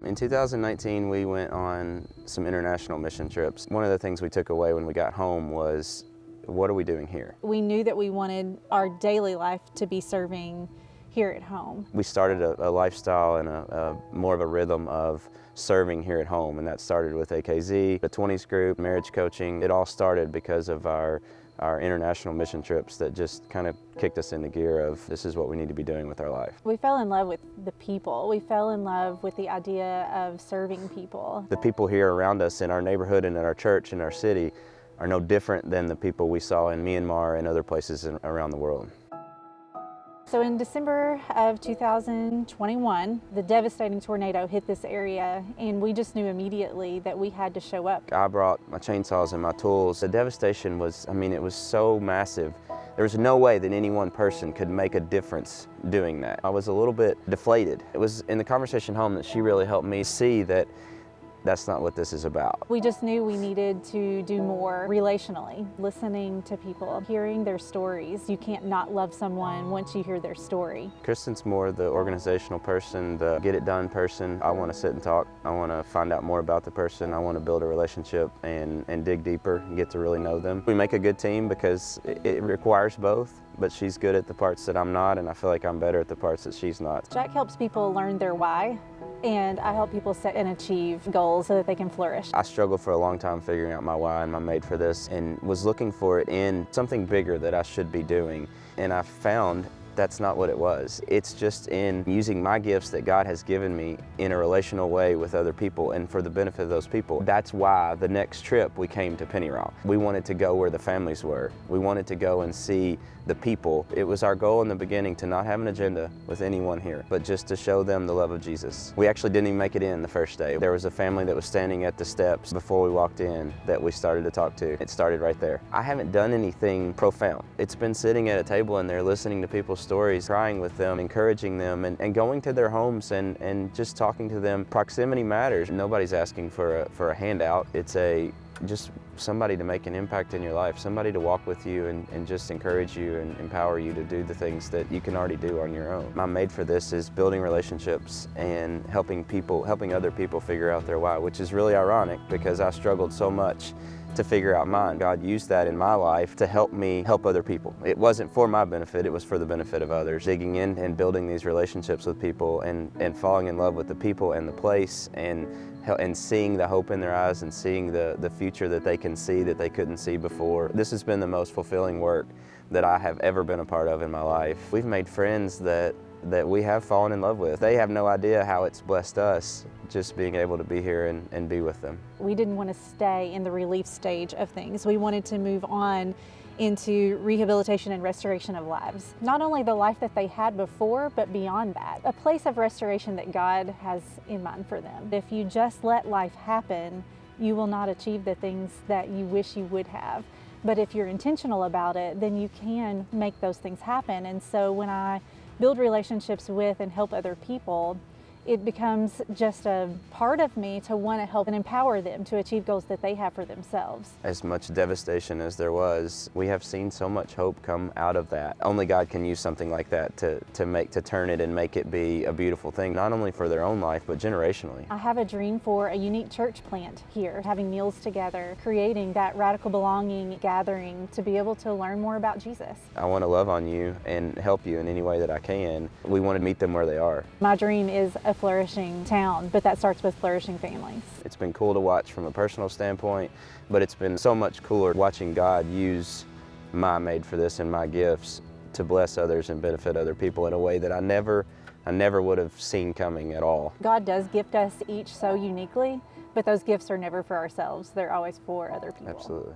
In 2019, we went on some international mission trips. One of the things we took away when we got home was, what are we doing here? We knew that we wanted our daily life to be serving here at home. We started a lifestyle and a more of a rhythm of serving here at home, and that started with AKZ, the 20s group, marriage coaching. It all started because of our international mission trips that just kind of kicked us into gear of this is what we need to be doing with our life. We fell in love with the people. We fell in love with the idea of serving people. The people here around us in our neighborhood and in our church and our city are no different than the people we saw in Myanmar and other places around the world. So in December of 2021, the devastating tornado hit this area, and we just knew immediately that we had to show up. I brought my chainsaws and my tools. The devastation was, it was so massive. There was no way that any one person could make a difference doing that. I was a little bit deflated. It was in the conversation home that she really helped me see that that's not what this is about. We just knew we needed to do more relationally, listening to people, hearing their stories. You can't not love someone once you hear their story. Kristen's more the organizational person, the get it done person. I want to sit and talk. I want to find out more about the person. I want to build a relationship and dig deeper and get to really know them. We make a good team because it requires both, but she's good at the parts that I'm not, and I feel like I'm better at the parts that she's not. Jack helps people learn their why, and I help people set and achieve goals so that they can flourish. I struggled for a long time figuring out my why and my made for this, and was looking for it in something bigger that I should be doing. And I found that's not what it was. It's just in using my gifts that God has given me in a relational way with other people and for the benefit of those people. That's why the next trip we came to Penny Rock. We wanted to go where the families were. We wanted to go and see the people. It was our goal in the beginning to not have an agenda with anyone here, but just to show them the love of Jesus. We actually didn't even make it in the first day. There was a family that was standing at the steps before we walked in that we started to talk to. It started right there. I haven't done anything profound. It's been sitting at a table and they're listening to people's stories, crying with them, encouraging them, and going to their homes and just talking to them. Proximity matters. Nobody's asking for a handout. It's just somebody to make an impact in your life, somebody to walk with you and just encourage you and empower you to do the things that you can already do on your own. My made for this is building relationships and helping other people figure out their why, which is really ironic because I struggled so much to figure out mine. God used that in my life to help me help other people. It wasn't for my benefit, it was for the benefit of others. Digging in and building these relationships with people and falling in love with the people and the place and seeing the hope in their eyes and seeing the future that they can see that they couldn't see before. This has been the most fulfilling work that I have ever been a part of in my life. We've made friends that we have fallen in love with. They have no idea how it's blessed us just being able to be here and be with them. We didn't want to stay in the relief stage of things. We wanted to move on into rehabilitation and restoration of lives. Not only the life that they had before, but beyond that. A place of restoration that God has in mind for them. If you just let life happen, you will not achieve the things that you wish you would have. But if you're intentional about it, then you can make those things happen. And so when I build relationships with and help other people, it becomes just a part of me to want to help and empower them to achieve goals that they have for themselves. As much devastation as there was, we have seen so much hope come out of that. Only God can use something like that to turn it and make it be a beautiful thing, not only for their own life, but generationally. I have a dream for a unique church plant here, having meals together, creating that radical belonging gathering to be able to learn more about Jesus. I want to love on you and help you in any way that I can. We want to meet them where they are. My dream is a flourishing town, but that starts with flourishing families. It's been cool to watch from a personal standpoint, but it's been so much cooler watching God use my made for this and my gifts to bless others and benefit other people in a way that I never would have seen coming at all. God does gift us each so uniquely, but those gifts are never for ourselves. They're always for other people. Absolutely.